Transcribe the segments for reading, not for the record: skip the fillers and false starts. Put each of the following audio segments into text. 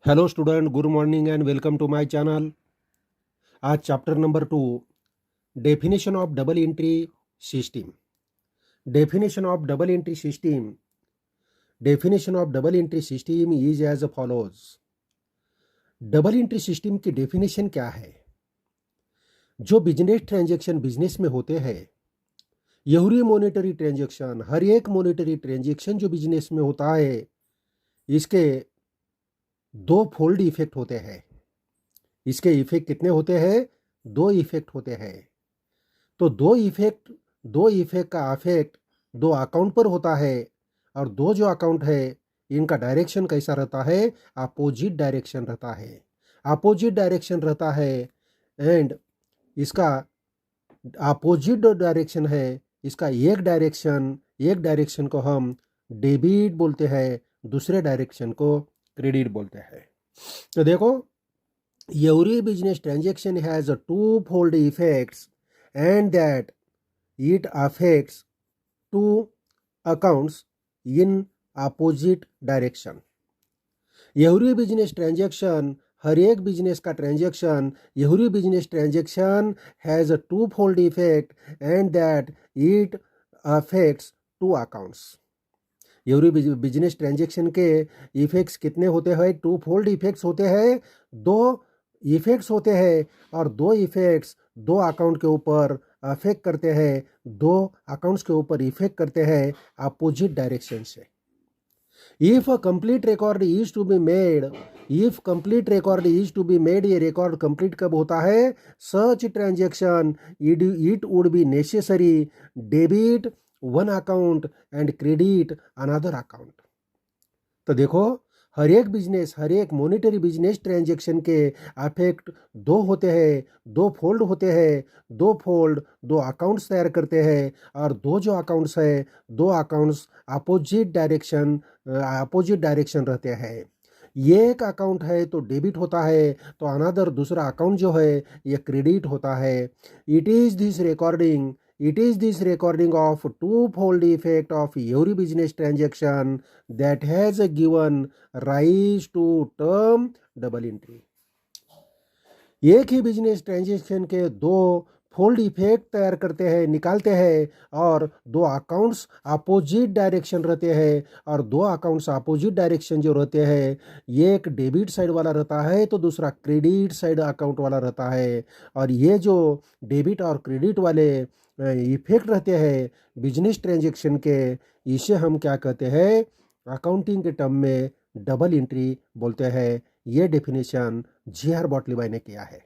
Hello student, good morning and welcome to my channel. आज chapter number 2, definition of double entry system. Definition of double entry system. Definition of double entry system is as follows. Double entry system की definition क्या है? जो business transaction business में होते हैं, every monetary transaction, हर एक monetary transaction जो business में होता है, इसके दो फोल्ड इफेक्ट होते हैं। इसके इफेक्ट कितने होते हैं? दो इफेक्ट होते हैं। तो दो इफेक्ट का अफेक्ट दो अकाउंट पर होता है, और दो जो अकाउंट है इनका डायरेक्शन कैसा रहता है? अपोजिट डायरेक्शन रहता है। अपोजिट डायरेक्शन रहता है, एंड इसका अपोजिट डायरेक्शन है, इसका एक डायरेक्शन को हम डेबिट बोलते हैं, दूसरे डायरेक्शन को क्रेडिट बोलते हैं। तो देखो, every business transaction has a two-fold effects, and that it affects two accounts in opposite direction. Every business transaction, हर एक बिजनेस का transaction, every business transaction has a two-fold effect, and that it affects two accounts. Every business transaction के effects कितने होते हैं? To fold effects होते हैं। दो effects होते हैं, और दो इफेक्ट्स दो अकाउंट के ऊपर अफेक्ट करते हैं, दो अकाउंट्स के ऊपर इफेक्ट करते हैं अपोजिट डायरेक्शन से। If a complete record is to be made, if complete record is to be made, ये रिकॉर्ड कंप्लीट कब होता है? Such transaction it would be necessary debit one account and credit another account. तो देखो, हर एक monetary business transaction के affect दो होते हैं, दो फोल्ड होते हैं। दो फोल्ड दो अकाउंट्स तैयार करते हैं, और दो जो अकाउंट्स है, दो अकाउंट्स अपोजिट डायरेक्शन रहते हैं। एक अकाउंट है तो डेबिट होता है, तो अनदर दूसरा अकाउंट जो है ये क्रेडिट होता है। It is this recording of two-fold effect of every business transaction that has given rise to term double entry. एक ही बिजनेस ट्रांजैक्शन के दो फोल्ड इफेक्ट तैयार करते हैं, निकालते हैं, और दो अकाउंट्स अपोजिट डायरेक्शन रहते हैं, और दो अकाउंट्स अपोजिट डायरेक्शन जो रहते हैं, एक डेबिट साइड वाला रहता है तो दूसरा क्रेडिट साइड अकाउंट वाला रहता है। और ये जो डेबिट और क्रेडिट वाले इफेक्ट रहते हैं बिजनेस ट्रांजैक्शन के, इसे हम क्या कहते हैं? अकाउंटिंग के टर्म में डबल एंट्री बोलते हैं। ये डेफिनेशन जी.आर. बॉटलीबाई ने किया है।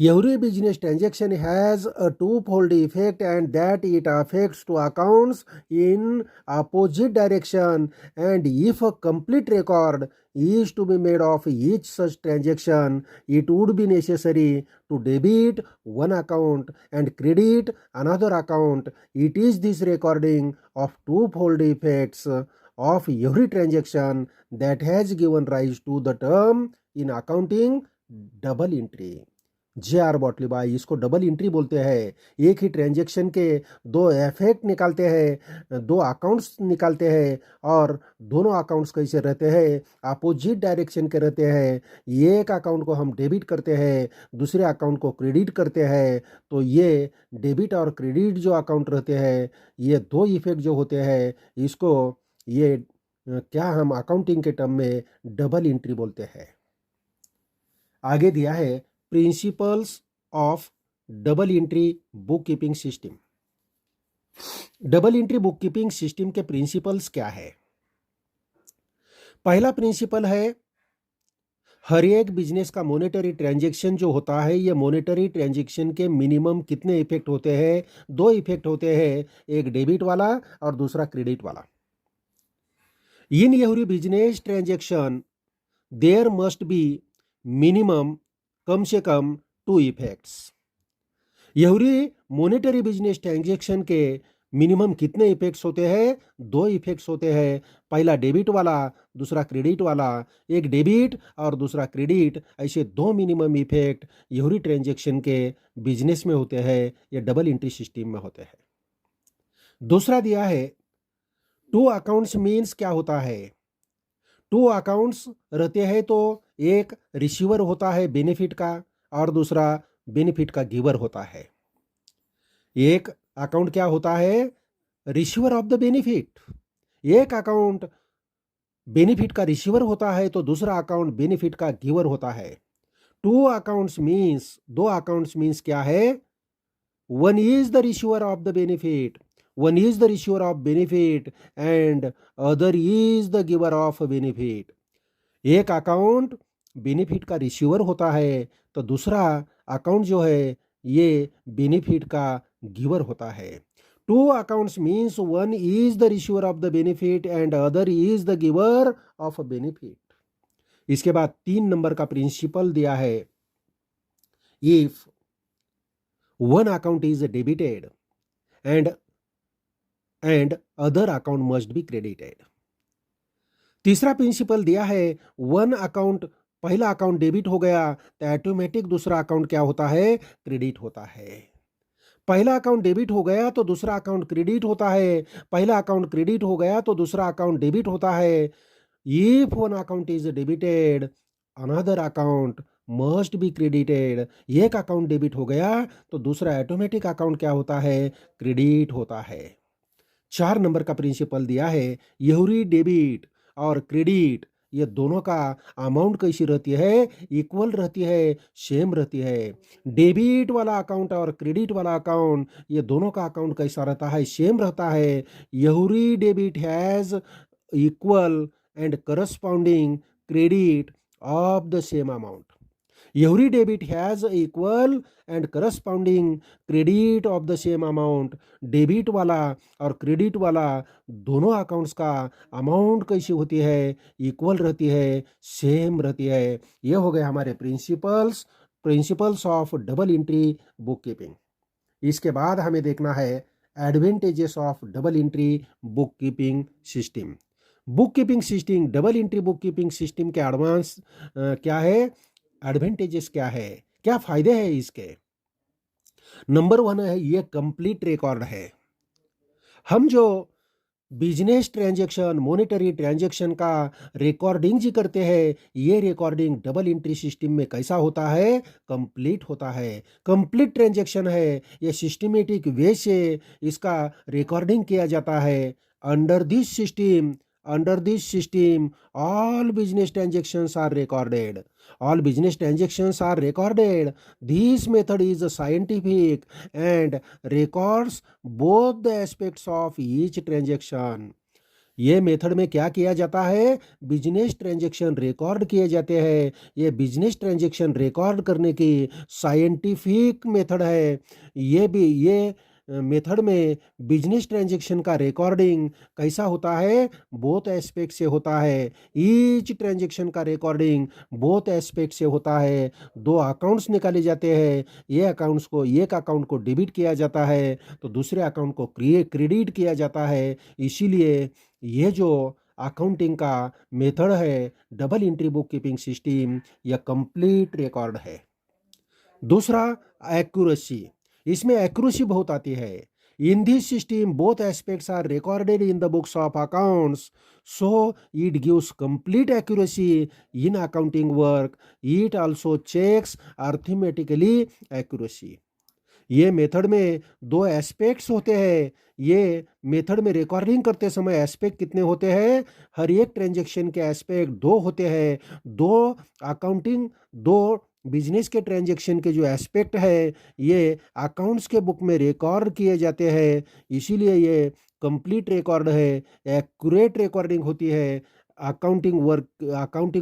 Every business transaction has a two-fold effect, and that it affects two accounts in opposite direction. And if a complete record is to be made of each such transaction, it would be necessary to debit one account and credit another account. It is this recording of two-fold effects of every transaction that has given rise to the term in accounting double entry. J R. Batliboi इसको double entry बोलते हैं। एक ही transaction के दो effect निकालते हैं, दो accounts निकालते हैं, और दोनों अकाउंट्स कैसे रहते हैं? अपोजिट डायरेक्शन के रहते हैं। एक अकाउंट को हम डेबिट करते हैं, दूसरे अकाउंट को क्रेडिट करते हैं। तो ये डेबिट और क्रेडिट जो अकाउंट रहते हैं, ये दो इफेक्ट जो होते हैं, इसको ये क्या हम अकाउंटिंग के टर्म में डबल एंट्री बोलते हैं। आगे दिया है principles of double entry book keeping system. Double entry book keeping system के प्रिंसिपल्स क्या है? पहला प्रिंसिपल है, हर एक बिजनेस का मॉनेटरी ट्रांजैक्शन जो होता है, ये मॉनेटरी ट्रांजैक्शन के मिनिमम कितने इफेक्ट होते हैं? दो इफेक्ट होते हैं, एक डेबिट वाला और दूसरा क्रेडिट वाला। In every business transaction there must be minimum कम से कम two effects. Every monetary business transaction के मिनिमम कितने इफेक्ट्स होते हैं? दो इफेक्ट्स होते हैं, पहला डेबिट वाला, दूसरा क्रेडिट वाला। एक डेबिट और दूसरा क्रेडिट, ऐसे दो मिनिमम इफेक्ट एवरी ट्रांजैक्शन के बिजनेस में होते हैं। ये डबल एंट्री सिस्टम में होते हैं। दूसरा दिया है, टू अकाउंट्स मीन्स क्या होता है? टू अकाउंट्स रहते हैं तो एक रिसीवर होता है बेनिफिट का और दूसरा बेनिफिट का गिवर होता है। एक अकाउंट क्या होता है? Receiver of the benefit. एक अकाउंट बेनिफिट का रिसीवर होता है तो दूसरा अकाउंट बेनिफिट का गिवर होता है। टू अकाउंट्स मीन्स, दो अकाउंट्स मीन्स क्या है? One is the receiver of the benefit, one is the receiver of benefit and other is the giver of benefit. एक अकाउंट बेनिफिट का रिसीवर होता है तो दूसरा अकाउंट जो है ये बेनिफिट का गिवर होता है। Two accounts means one is the receiver of the benefit and other is the giver of benefit. इसके बाद 3 नंबर का प्रिंसिपल दिया है, if one account is debited and other account must be credited. तीसरा प्रिंसिपल दिया है, वन अकाउंट, पहला अकाउंट डेबिट हो गया तो ऑटोमेटिक दूसरा अकाउंट क्या होता है? क्रेडिट होता है। पहला अकाउंट डेबिट हो गया तो दूसरा अकाउंट क्रेडिट होता है, पहला अकाउंट क्रेडिट हो गया तो दूसरा अकाउंट डेबिट होता है। If one account is debited another account must be credited. एक अकाउंट डेबिट हो गया तो दूसरा ऑटोमेटिक अकाउंट क्या होता है? क्रेडिट होता है। 4 नंबर का प्रिंसिपल दिया है, एवरी डेबिट और क्रेडिट ये दोनों का अमाउंट कैसी रहती है? इक्वल रहती है, सेम रहती है। डेबिट वाला अकाउंट और क्रेडिट वाला अकाउंट ये दोनों का अकाउंट कैसा रहता है? सेम रहता है। Every debit has equal and corresponding credit of the same amount. Every debit has equal and corresponding credit of the same amount। Debit वाला और क्रेडिट वाला दोनों अकाउंट्स का अमाउंट कैसी होती है? इक्वल रहती है, सेम रहती है। ये हो गए हमारे principles of double entry book keeping. इसके बाद हमें देखना है advantages of double entry book keeping system. Book keeping system, double entry book keeping system के एडवांस क्या है? एडवांटेजेस क्या है, क्या फायदे हैं इसके? नंबर 1 है, ये कंप्लीट रिकॉर्ड है। हम जो बिजनेस ट्रांजैक्शन, मॉनेटरी ट्रांजैक्शन का रिकॉर्डिंग जी करते हैं, ये रिकॉर्डिंग डबल एंट्री सिस्टम में कैसा होता है? कंप्लीट होता है। कंप्लीट ट्रांजैक्शन है, ये सिस्टमेटिक वे से इसका रिकॉर्डिंग किया जाता है। Under this system all business transactions are recorded, all business transactions are recorded। This method is scientific and records both the aspects of each transaction। ये मेथड में क्या किया जाता है? बिजनेस ट्रांजैक्शन रिकॉर्ड किए जाते हैं। ये बिजनेस ट्रांजैक्शन रिकॉर्ड करने की साइंटिफिक मेथड है। ये मेथड में बिजनेस ट्रांजैक्शन का रिकॉर्डिंग कैसा होता है? बोथ एस्पेक्ट से होता है। ईच ट्रांजैक्शन का रिकॉर्डिंग बोथ एस्पेक्ट से होता है। दो अकाउंट्स निकाले जाते हैं, एक अकाउंट को डेबिट किया जाता है तो दूसरे अकाउंट को क्रेडिट किया जाता है। इसीलिए ये जो अकाउंटिंग का मेथड है double entry book keeping system, यह कंप्लीट रिकॉर्ड है। दूसरा, एक्यूरेसी। इसमें एक्यूरेसी बहुत आती है। In this system both aspects are recorded in the books of accounts, so it gives complete accuracy in accounting work. It also checks arithmetically accuracy. ये method में दो एस्पेक्ट्स होते हैं। ये मेथड में रिकॉर्डिंग करते समय एस्पेक्ट कितने होते हैं? हर एक ट्रांजैक्शन के एस्पेक्ट 2 होते हैं। दो बिजनेस के ट्रांजैक्शन के जो एस्पेक्ट है ये अकाउंट्स के बुक में रिकॉर्ड किए जाते हैं। इसीलिए ये कंप्लीट रिकॉर्ड है, एक्यूरेट रिकॉर्डिंग होती है। अकाउंटिंग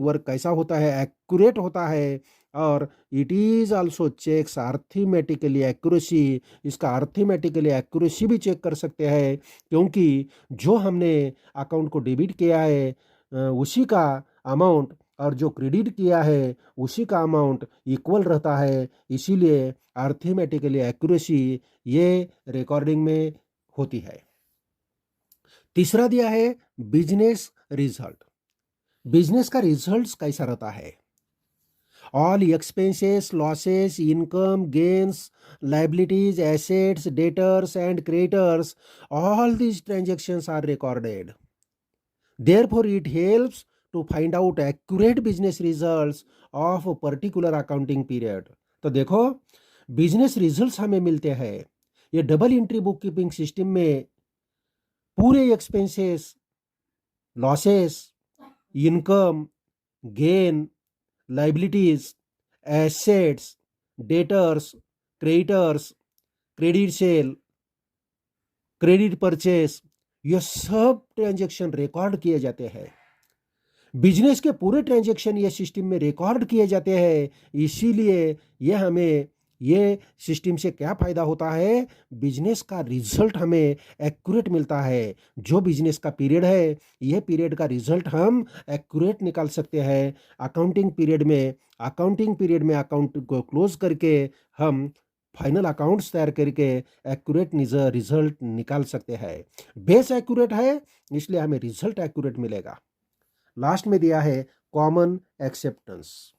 वर्क कैसा होता है? एक्यूरेट होता है। और it is also checks arithmetically accuracy. इसका अर्थमेटिकली एक्यूरेसी भी चेक कर सकते हैं, क्योंकि जो हमने अकाउंट को डेबिट किया है उसी का अमाउंट और जो क्रेडिट किया है उसी का अमाउंट इक्वल रहता है। इसीलिए अर्थमेटिकली एक्यूरेसी ये रिकॉर्डिंग में होती है। तीसरा दिया है बिजनेस रिजल्ट। बिजनेस का रिजल्ट कैसा रहता है? All expenses, losses, income, gains, liabilities, assets, debtors and creditors, all these transactions are recorded। Therefore, it helps to find out accurate business results of particular accounting period. तो देखो, business results हमें मिलते हैं ये double entry book keeping system में पूरे expenses, losses, income, gain, liabilities, assets, debtors, creditors, credit sale, credit purchase, ये सब ट्रांजैक्शन रिकॉर्ड किए जाते हैं। बिजनेस के पूरे ट्रांजैक्शन ये सिस्टम में रिकॉर्ड किए जाते हैं। इसीलिए ये हमें ये सिस्टम से क्या फ़ायदा होता है, बिजनेस का रिजल्ट हमें एक्यूरेट मिलता है। जो बिजनेस का पीरियड है, ये पीरियड का रिजल्ट हम एक्यूरेट निकाल सकते हैं। अकाउंटिंग पीरियड में अकाउंट को क्लोज करके हम फाइनल अकाउंट्स तैयार करके एक्यूरेट रिजल्ट निकाल सकते हैं। बेस एक्यूरेट है, इसलिए हमें रिजल्ट एक्यूरेट मिलेगा। लास्ट में दिया है कॉमन एक्सेप्टेंस।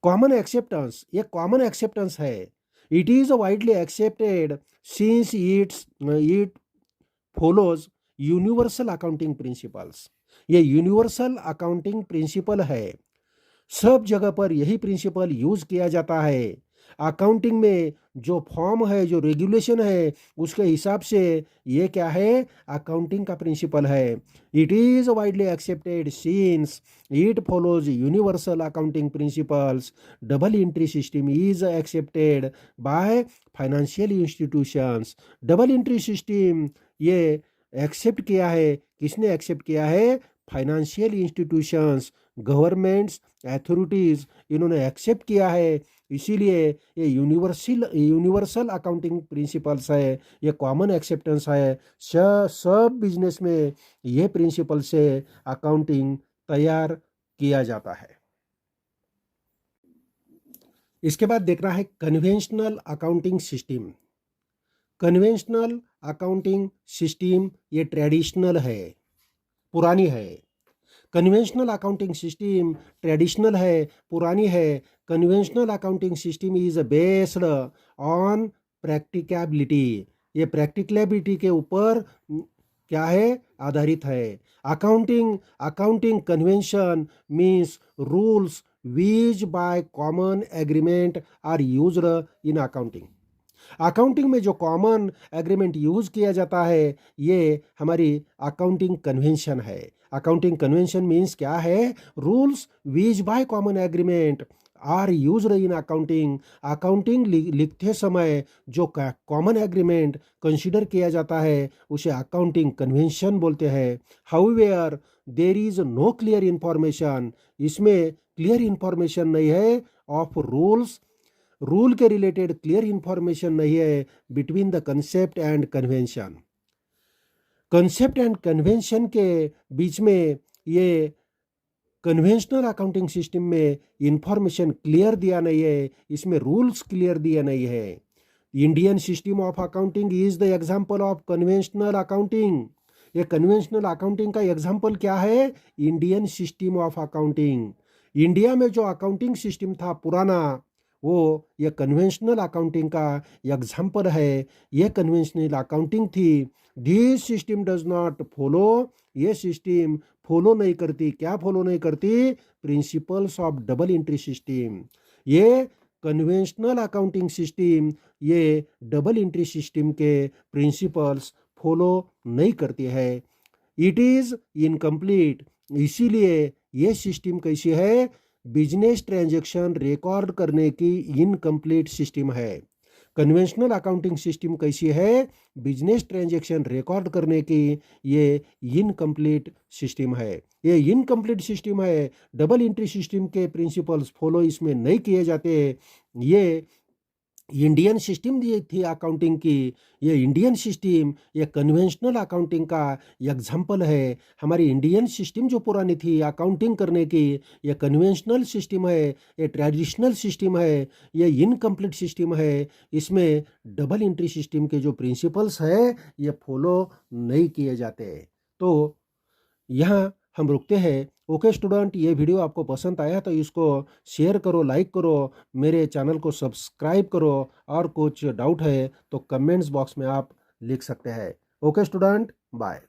कॉमन एक्सेप्टेंस, ये कॉमन एक्सेप्टेंस है। It is widely accepted since it follows universal accounting principles. ये यूनिवर्सल अकाउंटिंग प्रिंसिपल है, सब जगह पर यही प्रिंसिपल यूज किया जाता है। अकाउंटिंग में जो फॉर्म है, जो रेगुलेशन है, उसके हिसाब से ये क्या है, अकाउंटिंग का प्रिंसिपल है। It is widely accepted since it follows universal accounting principles. Double entry system is accepted by financial institutions. Double entry system ये एक्सेप्ट किया है, किसने एक्सेप्ट किया है, फाइनेंशियल इंस्टीट्यूशंस, गवर्नमेंट्स, अथॉरिटीज़, इन्होंने एक्सेप्ट किया है। इसीलिए ये यूनिवर्सल अकाउंटिंग प्रिंसिपल्स है, ये कॉमन एक्सेप्टेंस है। सब बिजनेस में ये प्रिंसिपल से अकाउंटिंग तैयार किया जाता है। इसके बाद देखना है conventional accounting system. Conventional accounting system ये ट्रेडिशनल है, पुरानी है। कन्वेंशनल अकाउंटिंग सिस्टम ट्रेडिशनल है, पुरानी है। Conventional accounting system is based on practicability. ये प्रैक्टिकलेबिलिटी के ऊपर क्या है, आधारित है। Accounting convention means rules which by common agreement are used in accounting. Accounting में जो कॉमन एग्रीमेंट यूज किया जाता है, ये हमारी अकाउंटिंग कन्वेंशन है। अकाउंटिंग कन्वेंशन मीन्स क्या है, rules which by common agreement are used in accounting. Accounting लिखते समय जो कॉमन एग्रीमेंट कंसीडर किया जाता है, उसे अकाउंटिंग कन्वेंशन बोलते हैं। However there is no clear information, इसमें क्लियर इंफॉर्मेशन नहीं है ऑफ रूल के रिलेटेड क्लियर इंफॉर्मेशन नहीं है between the concept and convention. Concept and convention के बीच में ये कन्वेंशनल अकाउंटिंग सिस्टम में इंफॉर्मेशन क्लियर दिया नहीं है, इसमें रूल्स क्लियर दिया नहीं है। Indian system of accounting is the example of conventional accounting. ये कन्वेंशनल अकाउंटिंग का एग्जाम्पल क्या है, Indian system of accounting. India में जो अकाउंटिंग सिस्टम था पुराना, वो ये कन्वेंशनल अकाउंटिंग का एग्जाम्पल है। ये कन्वेंशनल अकाउंटिंग थी। This system does not follow, ये सिस्टम फॉलो नहीं करती, क्या फॉलो नहीं करती, principles of double entry system. ये कन्वेंशनल अकाउंटिंग सिस्टम ये डबल एंट्री सिस्टम के प्रिंसिपल्स फॉलो नहीं करती है। इट इज़ इनकम्प्लीट, इसीलिए ये सिस्टम कैसी है, बिजनेस ट्रांजैक्शन रिकॉर्ड करने की इनकम्प्लीट सिस्टम है। कन्वेंशनल अकाउंटिंग सिस्टम कैसी है, बिजनेस ट्रांजैक्शन रिकॉर्ड करने की ये इनकम्प्लीट सिस्टम है। ये इनकम्प्लीट सिस्टम है, डबल एंट्री सिस्टम के प्रिंसिपल्स फॉलो इसमें नहीं किए जाते। ये इंडियन सिस्टम दी थी अकाउंटिंग की, ये इंडियन सिस्टम ये कन्वेंशनल अकाउंटिंग का एग्जाम्पल है। हमारी इंडियन सिस्टम जो पुरानी थी अकाउंटिंग करने की, ये कन्वेंशनल सिस्टम है, ये ट्रेडिशनल सिस्टम है, ये इनकम्प्लीट सिस्टम है। इसमें डबल एंट्री सिस्टम के जो प्रिंसिपल्स है ये फॉलो नहीं किए जाते। तो यहाँ हम रुकते हैं। ओके स्टूडेंट, ये वीडियो आपको पसंद आया तो इसको शेयर करो, लाइक करो, मेरे चैनल को सब्सक्राइब करो, और कुछ डाउट है तो कमेंट्स बॉक्स में आप लिख सकते हैं। Okay student, bye.